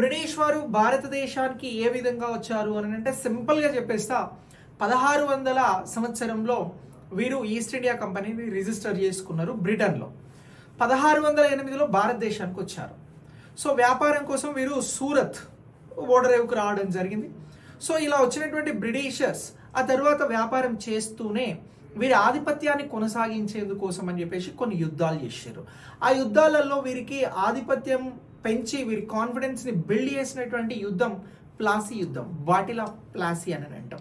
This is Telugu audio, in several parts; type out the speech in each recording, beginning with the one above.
బ్రిటిష్ వారు భారతదేశానికి ఏ విధంగా వచ్చారు అని అంటే సింపుల్ గా చెప్పేస్తా 1600 సంవత్సరంలో వీరు ఈస్ట్ ఇండియా కంపెనీని రిజిస్టర్ చేసుకున్నారు బ్రిటన్ లో 1608లో భారతదేశానికి వచ్చారు. సో వ్యాపారం కోసం వీరు సూరత్ ఓడరేవుకు రావడం జరిగింది. సో ఇలా వచ్చినటువంటి బ్రిటిషర్స్ ఆ తర్వాత వ్యాపారం చేస్తూనే వీరి ఆధిపత్యాన్ని కొనసాగించేందుకోసం అని చెప్పేసి కొన్ని యుద్ధాలు చేశారు. ఆ యుద్ధాలలో వీరికి ఆధిపత్యం పెంచి వీరి కాన్ఫిడెన్స్ ని బిల్డ్ చేసినటువంటి యుద్ధం ప్లాసీ యుద్ధం, బాటిల్ ఆఫ్ ప్లాసీ అని అంటాం.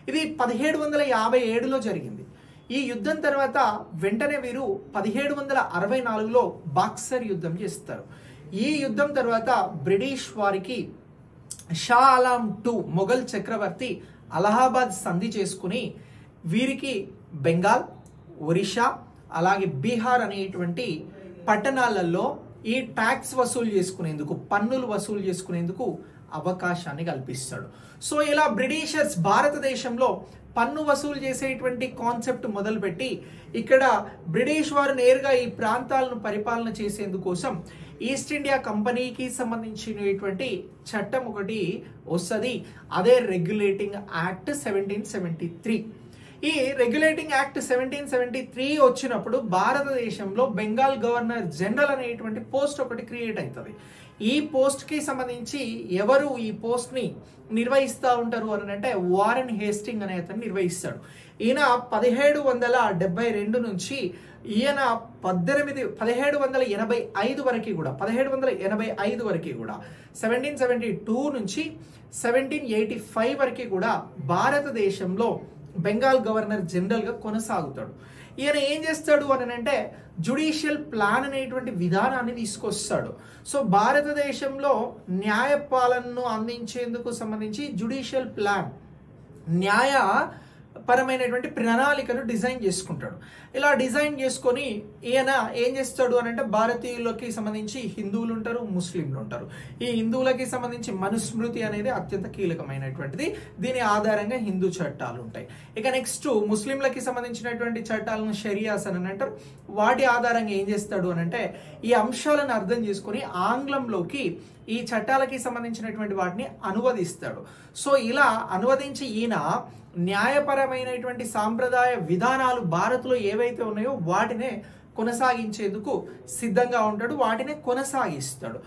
ఇది 1757లో జరిగింది. ఈ యుద్ధం తర్వాత వెంటనే వీరు 1764లో బాక్సర్ యుద్ధం చేస్తారు. ఈ యుద్ధం తర్వాత బ్రిటిష్ వారికి షా ఆలం II మొఘల్ చక్రవర్తి అలహాబాద్ సంధి చేసుకుని వీరికి బెంగాల్, ఒరిస్సా అలాగే బీహార్ అనేటువంటి పట్టణాలలో ఈ ట్యాక్స్ వసూలు చేసుకునేందుకు, పన్నులు వసూలు చేసుకునేందుకు అవకాశాన్ని కల్పిస్తాడు. సో ఇలా బ్రిటిషర్స్ భారతదేశంలో పన్ను వసూలు చేసేటువంటి కాన్సెప్ట్ మొదలుపెట్టి ఇక్కడ బ్రిటిష్ వారు నేరుగా ఈ ప్రాంతాలను పరిపాలన చేసేందుకోసం ఈస్ట్ ఇండియా కంపెనీకి సంబంధించినటువంటి చట్టం ఒకటి వస్తుంది. అదే రెగ్యులేటింగ్ యాక్ట్ 1773. ఈ రెగ్యులేటింగ్ యాక్ట్ 1773 వచ్చినప్పుడు భారతదేశంలో బెంగాల్ గవర్నర్ జనరల్ అనేటువంటి పోస్ట్ ఒకటి క్రియేట్ అవుతుంది. ఈ పోస్ట్ కి సంబంధించి ఎవరు ఈ పోస్ట్ ని నిర్వహిస్తూ ఉంటారు అని అంటే వారెన్ హేస్టింగ్ అనే అతను నిర్వహిస్తాడు. ఈయన 1772 నుంచి ఈయన 1785 వరకు కూడా 1772 నుంచి 1785 వరకు కూడా భారతదేశంలో బెంగాల్ గవర్నర్ జనరల్ గా కొనసాగుతాడు. ఈయన ఏం చేస్తాడు అని అంటే జ్యుడిషియల్ ప్లాన్ అనేటువంటి విధానాన్ని తీసుకొస్తాడు. సో భారతదేశంలో న్యాయ పాలనను అందించేందుకు సంబంధించి జ్యుడిషియల్ ప్లాన్, న్యాయ పరమైనటువంటి ప్రణాళికను డిజైన్ చేసుకుంటాడు. ఇలా డిజైన్ చేసుకొని ఈయన ఏం చేస్తాడు అని అంటే భారతీయులకి సంబంధించి హిందువులు ఉంటారు, ముస్లింలు ఉంటారు. ఈ హిందువులకి సంబంధించి మనుస్మృతి అనేది అత్యంత కీలకమైనటువంటిది. దీని ఆధారంగా హిందూ చట్టాలు ఉంటాయి. ఇక నెక్స్ట్ ముస్లింలకి సంబంధించినటువంటి చట్టాలను షరియాస్ అని అంటారు. వాటి ఆధారంగా ఏం చేస్తాడు అని అంటే ఈ అంశాలను అర్థం చేసుకొని ఆంగ్లంలోకి ఈ చట్టాలకి సంబంధించినటువంటి వాటిని అనువదిస్తాడు. సో ఇలా అనువదించి ఈయన న్యాయపరమైనటువంటి సాంప్రదాయ విధానాలు భారత్లో ఏవైతే ఉన్నాయో వాటినే కొనసాగించేందుకు సిద్ధంగా ఉంటాడు, వాటినే కొనసాగిస్తాడు.